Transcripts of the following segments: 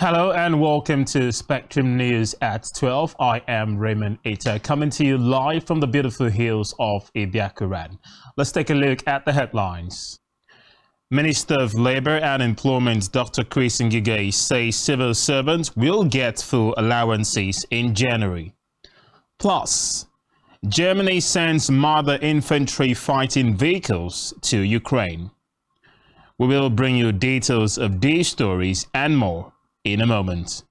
Hello and welcome to Spectrum News at 12. I am Raymond Ita, coming to you live from the beautiful hills of Ibiakuran. Let's take a look at the headlines. Minister of Labour and Employment Dr. Chris Ngige says civil servants will get full allowances in January. Plus, Germany sends Mother infantry fighting vehicles to Ukraine. We will bring you details of these stories and more in a moment.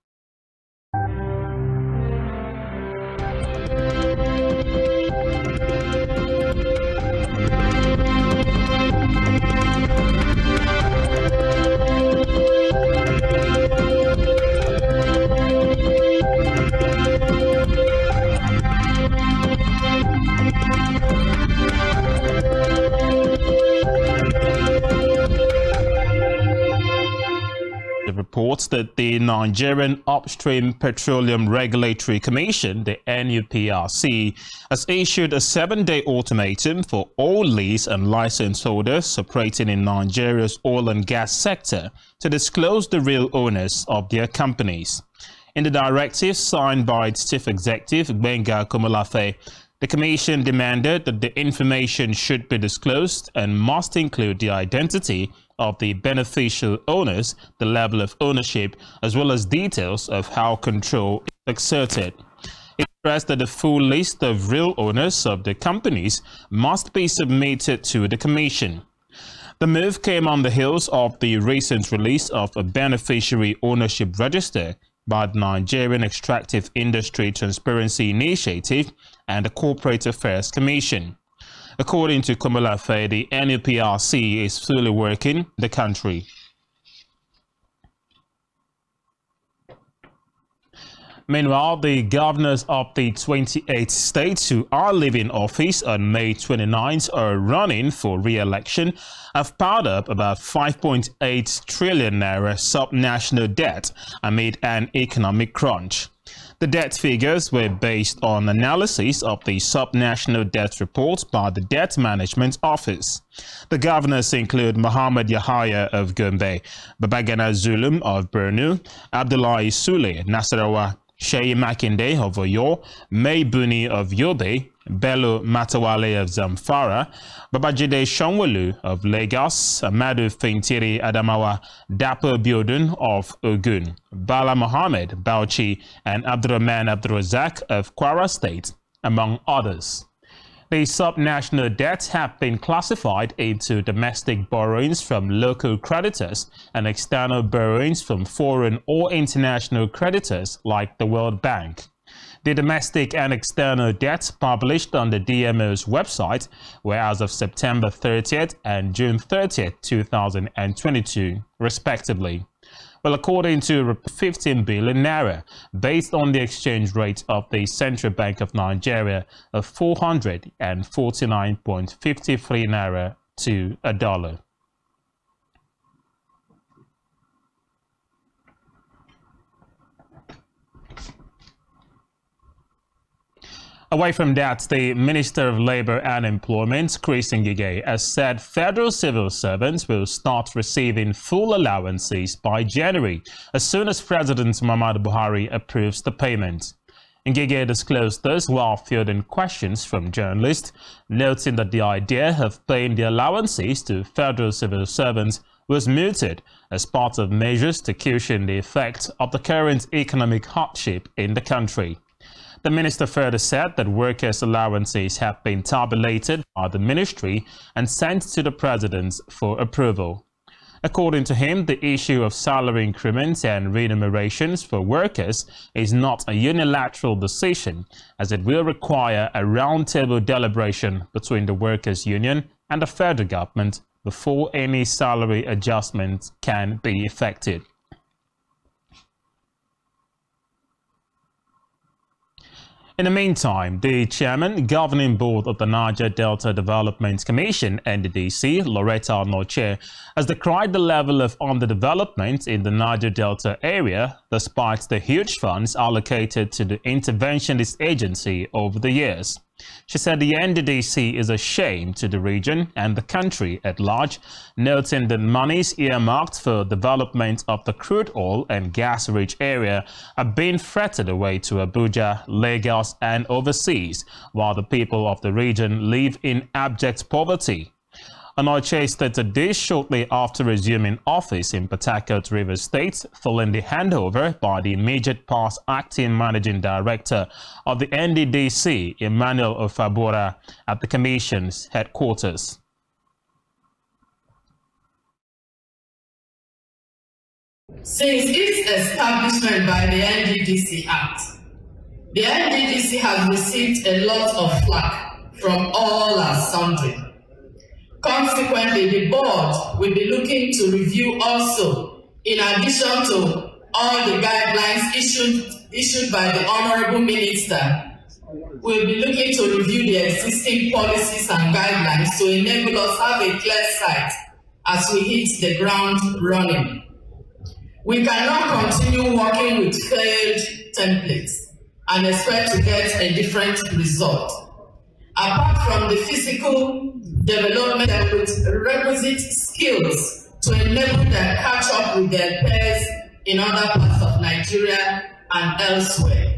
Reports that the Nigerian Upstream Petroleum Regulatory Commission, the NUPRC, has issued a 7-day ultimatum for all lease and license holders operating in Nigeria's oil and gas sector to disclose the real owners of their companies. In the directive signed by its chief executive, Gbenga Komolafe, the Commission demanded that the information should be disclosed and must include the identity of the beneficial owners, the level of ownership, as well as details of how control is exerted. It stressed that the full list of real owners of the companies must be submitted to the Commission. The move came on the heels of the recent release of a beneficiary ownership register by the Nigerian Extractive Industry Transparency Initiative and the Corporate Affairs Commission. According to Komolafe, the NUPRC is fully working the country. Meanwhile, the governors of the 28 states who are leaving office on May 29th or running for re-election have piled up about 5.8 trillion naira subnational debt amid an economic crunch. The debt figures were based on analysis of the subnational debt report by the Debt Management Office. The governors include Muhammad Yahaya of Gombe, Babagana Zulum of Borno, Abdullahi Sule, Nasarawa, Sheyi Makinde of Oyo, May Buni of Yobe, Bello Matawale of Zamfara, Babajide Shonwalu of Lagos, Amadu Fintiri Adamawa, Dapo Biodun of Ogun, Bala Mohammed Bauchi, and Abdurrahman Abdurrazak of Kwara State, among others. The subnational debts have been classified into domestic borrowings from local creditors and external borrowings from foreign or international creditors like the World Bank. The domestic and external debts published on the DMO's website were as of September 30th and June 30th, 2022, respectively. Well, according to 15 billion naira, based on the exchange rate of the Central Bank of Nigeria of 449.53 naira to a dollar. Away from that, the Minister of Labour and Employment, Chris Ngige, has said federal civil servants will start receiving full allowances by January, as soon as President Muhammadu Buhari approves the payment. Ngige disclosed this while fielding questions from journalists, noting that the idea of paying the allowances to federal civil servants was mooted as part of measures to cushion the effect of the current economic hardship in the country. The minister further said that workers' allowances have been tabulated by the ministry and sent to the president for approval. According to him, the issue of salary increments and remunerations for workers is not a unilateral decision, as it will require a roundtable deliberation between the workers' union and the federal government before any salary adjustment can be effected. In the meantime, the chairman, governing board of the Niger Delta Development Commission, NDDC, Loretta Noche, has decried the level of underdevelopment in the Niger Delta area, despite the huge funds allocated to the interventionist agency over the years. She said the NDDC is a shame to the region and the country at large, noting that monies earmarked for development of the crude oil and gas-rich area are being fretted away to Abuja, Lagos and overseas, while the people of the region live in abject poverty. Onoche stated this shortly after resuming office in Port Harcourt, Rivers State, following the handover by the immediate past acting managing director of the NDDC, Emmanuel Ofabora, at the Commission's headquarters. Since its establishment by the NDDC Act, the NDDC has received a lot of flack from all and sundry. Consequently, the board will be looking to review also, in addition to all the guidelines issued by the Honorable Minister, we'll be looking to review the existing policies and guidelines to enable us have a clear sight as we hit the ground running. We cannot continue working with failed templates and expect to get a different result. Apart from the physical development with requisite skills to enable them catch up with their peers in other parts of Nigeria and elsewhere.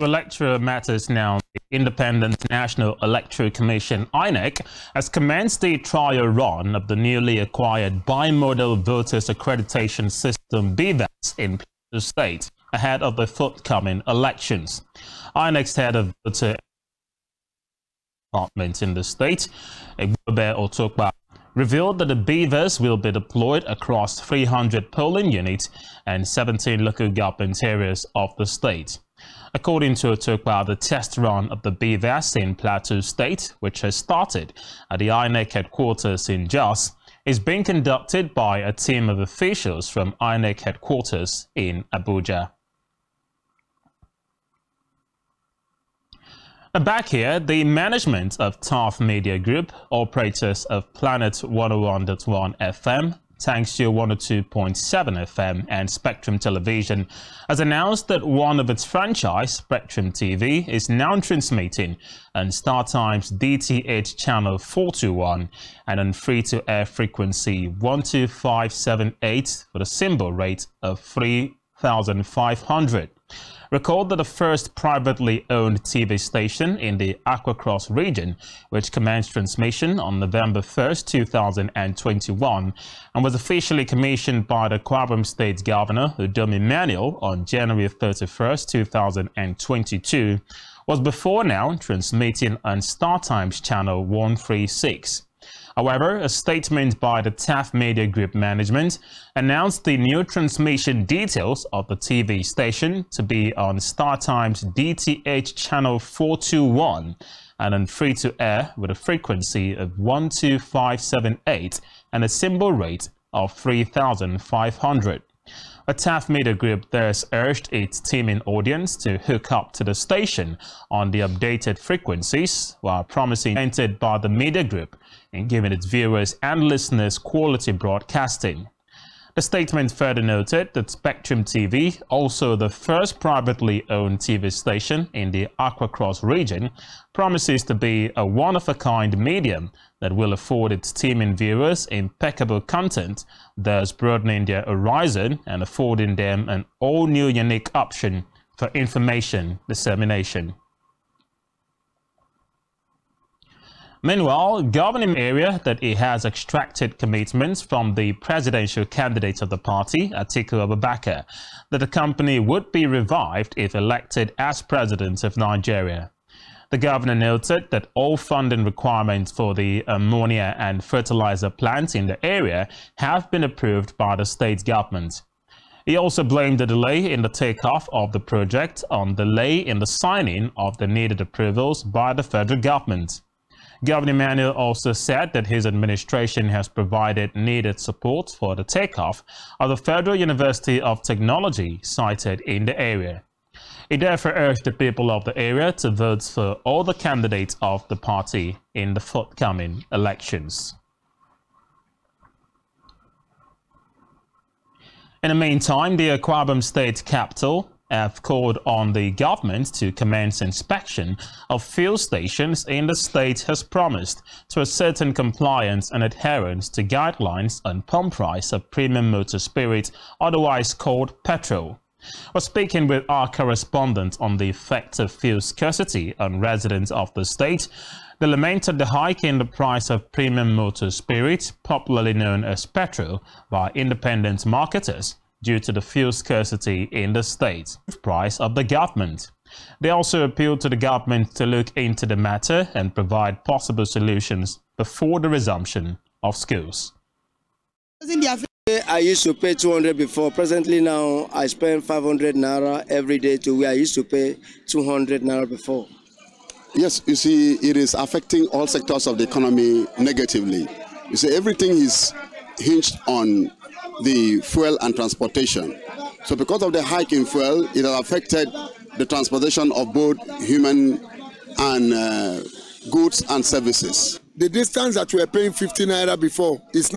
Electoral matters now. The Independent National Electoral Commission, INEC, has commenced the trial run of the newly acquired Bimodal Voters Accreditation System BVAS in Plateau State ahead of the forthcoming elections. INEC's head of voter department in the state, Egbobe Otokpa, revealed that the BVAS will be deployed across 300 polling units and 17 local government areas of the state. According to Otokpa, the test run of the BVAS in Plateau State, which has started at the INEC headquarters in Jos, is being conducted by a team of officials from INEC headquarters in Abuja. Back here, the management of TAF Media Group, operators of Planet 101.1 FM, Tangshio 102.7 FM and Spectrum Television, has announced that one of its franchise, Spectrum TV, is now transmitting on StarTimes DTH channel 421 and on free-to-air frequency 12578 with a symbol rate of 3,500. Recall that the first privately owned TV station in the Aquacross region, which commenced transmission on November 1st, 2021, and was officially commissioned by the Akwa Ibom State Governor, Udom Emmanuel, on January 31st, 2022, was before now transmitting on StarTimes channel 136. However, a statement by the TAF Media Group management announced the new transmission details of the TV station to be on StarTimes DTH channel 421 and on free-to-air with a frequency of 12578 and a symbol rate of 3,500. A TAF Media Group thus urged its teaming audience to hook up to the station on the updated frequencies while promising entered by the media group in giving its viewers and listeners quality broadcasting. The statement further noted that Spectrum TV, also the first privately owned TV station in the Aquacross region, promises to be a one-of-a-kind medium that will afford its teaming viewers impeccable content, thus broadening their horizon and affording them an all-new unique option for information dissemination. Meanwhile, governing area that it has extracted commitments from the presidential candidate of the party, Atiku Abubakar, that the company would be revived if elected as president of Nigeria. The governor noted that all funding requirements for the ammonia and fertilizer plants in the area have been approved by the state government. He also blamed the delay in the takeoff of the project on delay in the signing of the needed approvals by the federal government. Governor Emmanuel also said that his administration has provided needed support for the takeoff of the Federal University of Technology sited in the area. He therefore urged the people of the area to vote for all the candidates of the party in the forthcoming elections. In the meantime, the Akwa Ibom State capital have called on the government to commence inspection of fuel stations in the state as promised to ascertain compliance and adherence to guidelines on pump price of premium motor spirit, otherwise called petrol. We're speaking with our correspondent on the effect of fuel scarcity on residents of the state. They lamented the hike in the price of premium motor spirit, popularly known as petrol, by independent marketers due to the fuel scarcity in the state price of the government. They also appealed to the government to look into the matter and provide possible solutions before the resumption of schools. I used to pay 200 before. Presently now, I spend 500 naira every day to where I used to pay 200 naira before. Yes, you see, it is affecting all sectors of the economy negatively. You see, everything is hinged on the fuel and transportation. So because of the hike in fuel, it has affected the transportation of both human and goods and services. The distance that we were paying 50 naira before is,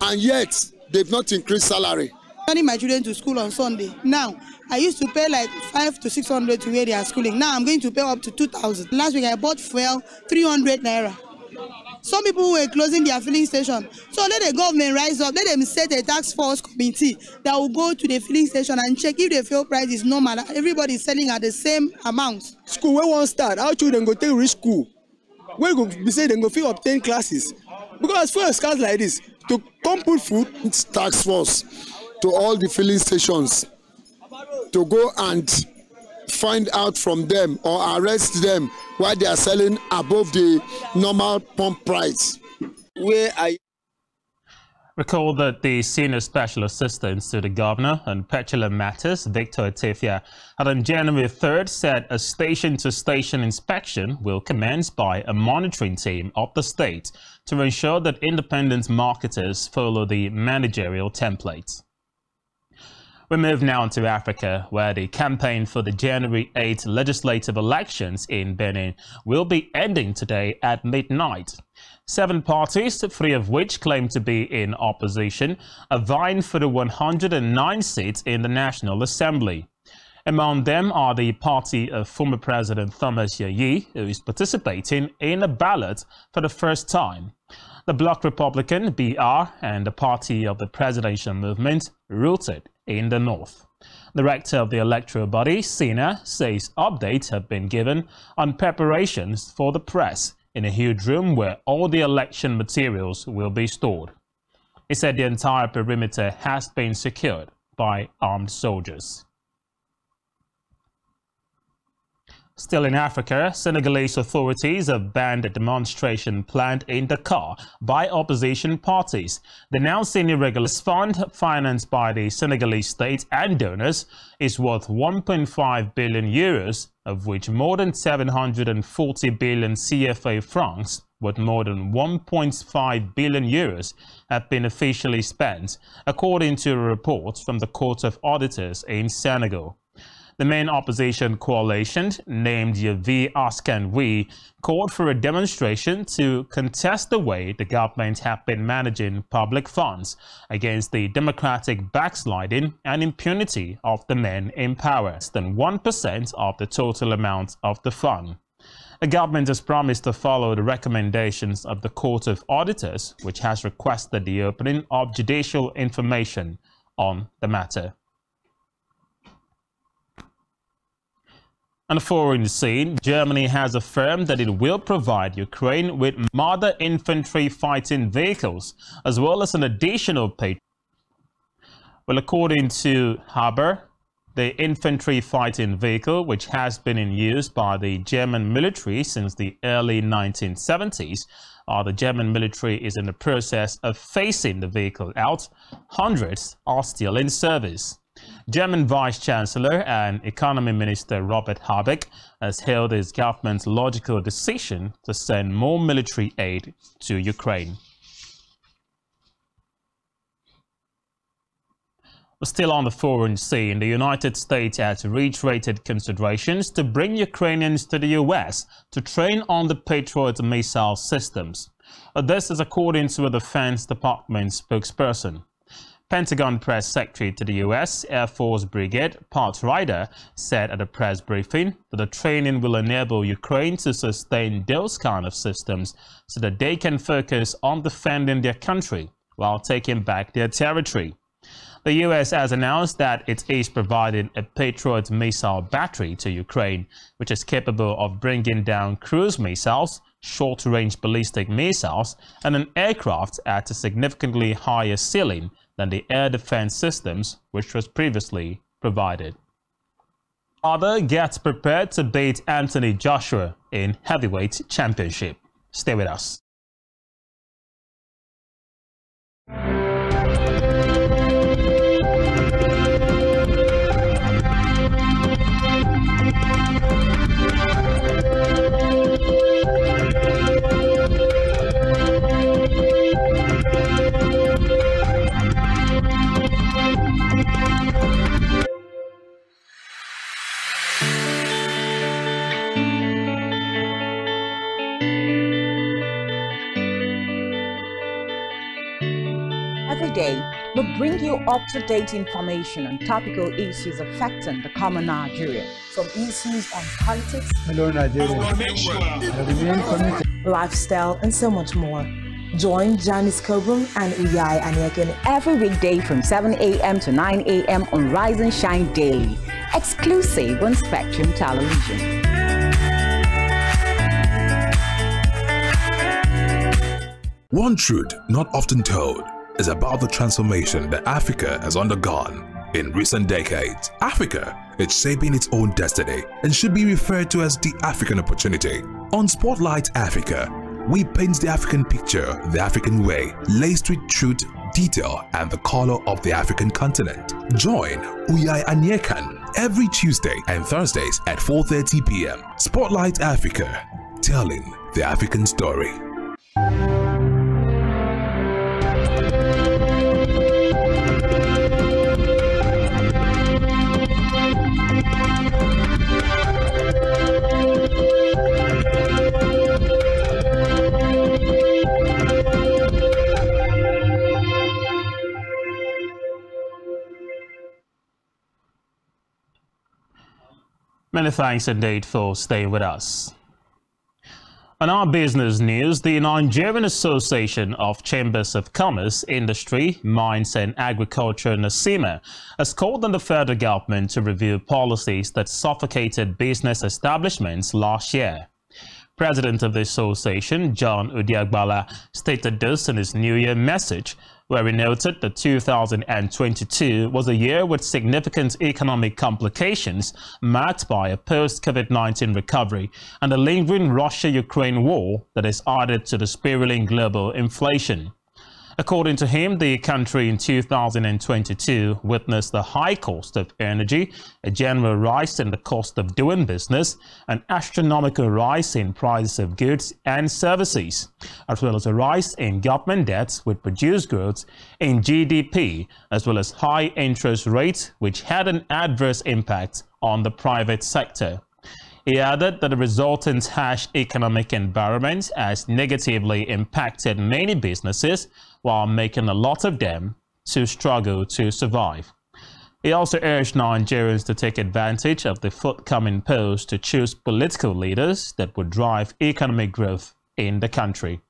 and yet they've not increased salary. Sending my children to school on Sunday. Now, I used to pay like 500 to 600 to where they are schooling. Now I'm going to pay up to 2,000. Last week I bought fuel 300 naira. Some people were closing their filling station. So let the government rise up. Let them set a task force committee that will go to the filling station and check if the fuel price is normal. Everybody is selling at the same amount. School where one start, how children go take reach school? Where go be say they go fit obtain classes? Because fuel scarce like this, to come put food, it's task force to all the filling stations to go and find out from them or arrest them while they are selling above the normal pump price. Recall that the Senior Special Assistant to the Governor on Petroleum Matters, Victor Etefia, had on January 3rd said a station-to-station inspection will commence by a monitoring team of the state to ensure that independent marketers follow the managerial templates. We move now to Africa, where the campaign for the January 8 legislative elections in Benin will be ending today at midnight. 7 parties, 3 of which claim to be in opposition, are vying for the 109 seats in the National Assembly. Among them are the party of former President Thomas Yayi, who is participating in a ballot for the first time, the Bloc Republican BR, and the party of the presidential movement, rooted in the north. The rector of the electoral body, Sina, says updates have been given on preparations for the press in a huge room where all the election materials will be stored. He said the entire perimeter has been secured by armed soldiers. Still in Africa, Senegalese authorities have banned a demonstration planned in Dakar by opposition parties, denouncing irregulars. Fund financed by the Senegalese state and donors is worth 1.5 billion euros, of which more than 740 billion CFA francs, worth more than 1.5 billion euros, have been officially spent, according to a report from the Court of Auditors in Senegal. The main opposition coalition, named Yavi Askan We, called for a demonstration to contest the way the government have been managing public funds against the democratic backsliding and impunity of the men in power, less than 1% of the total amount of the fund. The government has promised to follow the recommendations of the Court of Auditors, which has requested the opening of judicial information on the matter. On the foreign scene, Germany has affirmed that it will provide Ukraine with Marder infantry fighting vehicles, as well as an additional Patriot. Well, according to Haber, the infantry fighting vehicle, which has been in use by the German military since the early 1970s, the German military is in the process of phasing the vehicle out. Hundreds are still in service. German Vice-Chancellor and Economy Minister Robert Habeck has hailed his government's logical decision to send more military aid to Ukraine. Still on the foreign scene, the United States has reiterated considerations to bring Ukrainians to the U.S. to train on the Patriot missile systems. This is according to a Defense Department spokesperson. Pentagon Press Secretary to the U.S. Air Force Brigade Pat Ryder said at a press briefing that the training will enable Ukraine to sustain those kind of systems so that they can focus on defending their country while taking back their territory. The U.S. has announced that it is providing a Patriot missile battery to Ukraine, which is capable of bringing down cruise missiles, short-range ballistic missiles, and an aircraft at a significantly higher ceiling than the air defense systems which was previously provided. Other gets prepared to beat Anthony Joshua in heavyweight championship. Stay with us. Every day, we bring you up-to-date information on topical issues affecting the common Nigerian, from issues on politics, lifestyle, and so much more. Join Janice Kobum and Uyai Anyeken every weekday from 7 a.m. to 9 a.m. on Rise and Shine Daily, exclusive on Spectrum Television. One truth not often told is about the transformation that Africa has undergone in recent decades. Africa is shaping its own destiny and should be referred to as the African opportunity. On Spotlight Africa, we paint the African picture the African way, laced with truth, detail, and the color of the African continent. Join Uyai Anyeken every Tuesday and Thursdays at 4:30 p.m. Spotlight Africa, telling the African story. Many thanks indeed for staying with us. On our business news, the Nigerian Association of Chambers of Commerce, Industry, Mines and Agriculture, NASIMA, has called on the federal government to review policies that suffocated business establishments last year. President of the association, John Udiagbala, stated this in his New Year message, where he noted that 2022 was a year with significant economic complications marked by a post-COVID-19 recovery and the lingering Russia-Ukraine war that is added to the spiraling global inflation. According to him, the country in 2022 witnessed a high cost of energy, a general rise in the cost of doing business, an astronomical rise in prices of goods and services, as well as a rise in government debts which produced growth in GDP, as well as high interest rates which had an adverse impact on the private sector. He added that the resultant harsh economic environment has negatively impacted many businesses while making a lot of them to struggle to survive. He also urged Nigerians to take advantage of the forthcoming polls to choose political leaders that would drive economic growth in the country.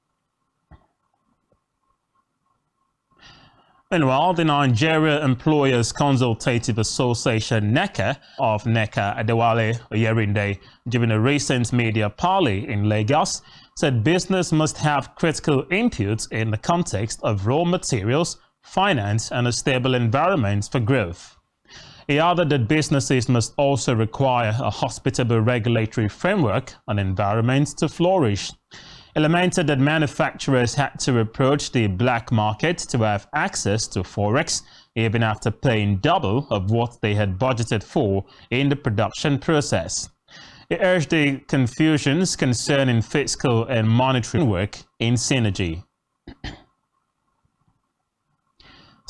Meanwhile, the Nigeria Employers Consultative Association, NECA, of NECA Adewale Oyerinde, during a recent media parley in Lagos, said business must have critical inputs in the context of raw materials, finance, and a stable environment for growth. He added that businesses must also require a hospitable regulatory framework and environment to flourish. He lamented that manufacturers had to approach the black market to have access to forex, even after paying double of what they had budgeted for in the production process. He urged the confusions concerning fiscal and monetary work in synergy.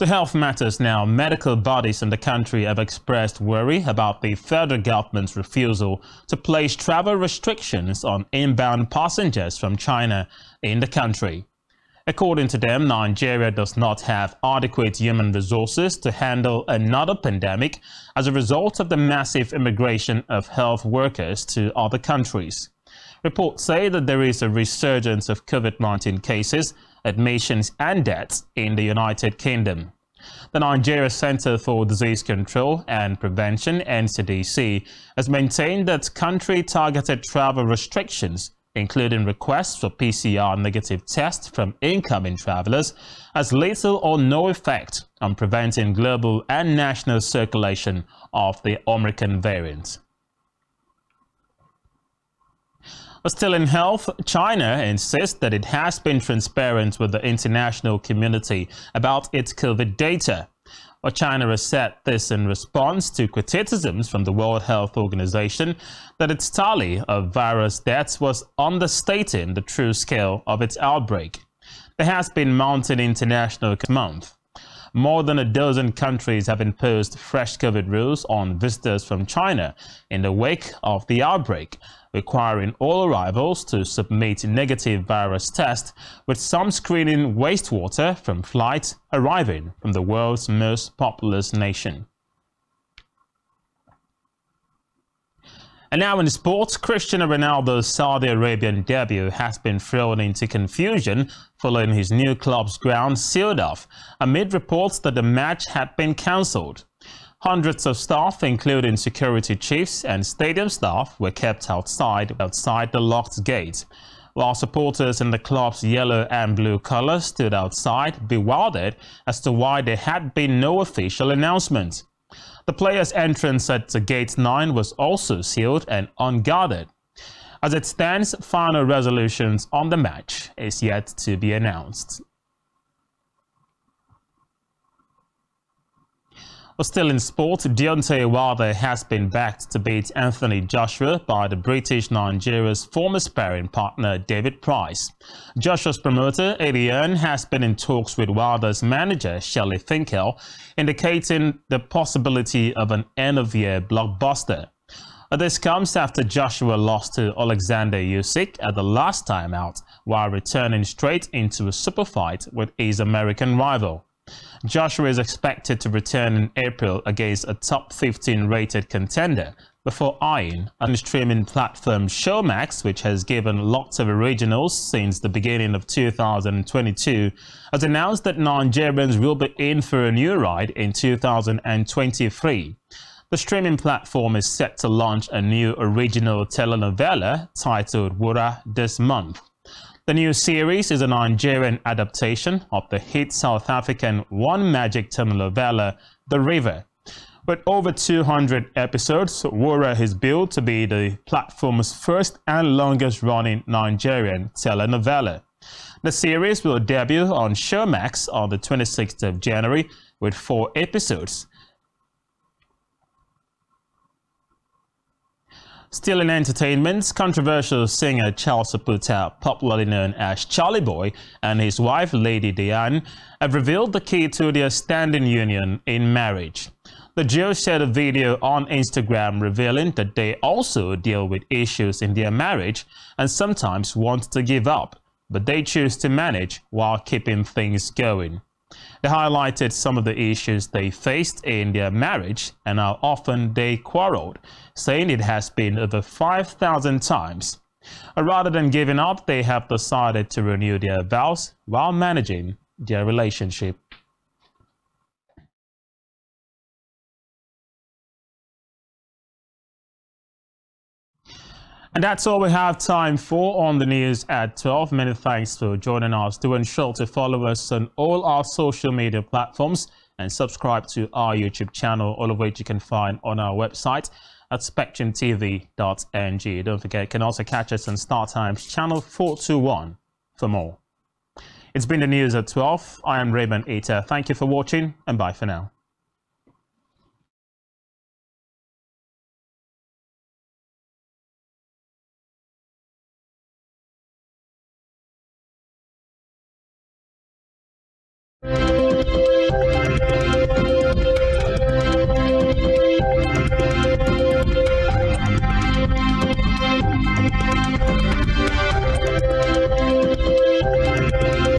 To health matters now, medical bodies in the country have expressed worry about the federal government's refusal to place travel restrictions on inbound passengers from China in the country. According to them, Nigeria does not have adequate human resources to handle another pandemic as a result of the massive immigration of health workers to other countries. Reports say that there is a resurgence of COVID-19 cases, admissions and deaths in the United Kingdom. The Nigeria Center for Disease Control and Prevention, NCDC, has maintained that country-targeted travel restrictions, including requests for PCR negative tests from incoming travelers, has little or no effect on preventing global and national circulation of the Omicron variant. But still in health, China insists that it has been transparent with the international community about its COVID data. But China has said this in response to criticisms from the World Health Organization that its tally of virus deaths was understating the true scale of its outbreak. There has been mounting international month. More than a dozen countries have imposed fresh COVID rules on visitors from China in the wake of the outbreak, requiring all arrivals to submit negative virus tests, with some screening wastewater from flights arriving from the world's most populous nation. And now in sports, Cristiano Ronaldo's Saudi Arabian debut has been thrown into confusion following his new club's ground sealed off amid reports that the match had been cancelled. Hundreds of staff, including security chiefs and stadium staff, were kept outside the locked gate, while supporters in the club's yellow and blue colours stood outside, bewildered as to why there had been no official announcement. The players' entrance at the Gate 9 was also sealed and unguarded. As it stands, final resolutions on the match is yet to be announced. But still in sport, Deontay Wilder has been backed to beat Anthony Joshua by the British Nigeria's former sparring partner David Price. Joshua's promoter Eddie Hearn has been in talks with Wilder's manager Shelley Finkel, indicating the possibility of an end-of-year blockbuster. This comes after Joshua lost to Alexander Usyk at the last time out, while returning straight into a super fight with his American rival. Joshua is expected to return in April against a top 15 rated contender before eyeing on streaming platform Showmax, which has given lots of originals since the beginning of 2022, has announced that Nigerians will be in for a new ride in 2023. The streaming platform is set to launch a new original telenovela titled Wura this month. The new series is a Nigerian adaptation of the hit South African One Magic telenovela, The River. With over 200 episodes, Wura is billed to be the platform's first and longest-running Nigerian telenovela. The series will debut on Showmax on the 26th of January with 4 episodes. Still in entertainment, controversial singer Charles Oputa, popularly known as Charlie Boy, and his wife Lady Diane have revealed the key to their standing union in marriage. The duo shared a video on Instagram revealing that they also deal with issues in their marriage and sometimes want to give up, but they choose to manage while keeping things going. They highlighted some of the issues they faced in their marriage and how often they quarreled, saying it has been over 5,000 times. Rather than giving up, they have decided to renew their vows while managing their relationship. And that's all we have time for on the news at 12. Many thanks for joining us. Do ensure to follow us on all our social media platforms and subscribe to our YouTube channel, all of which you can find on our website at spectrumtv.ng. Don't forget, you can also catch us on StarTimes channel 421 for more. It's been the news at 12. I am Raymond Ita. Thank you for watching and bye for now.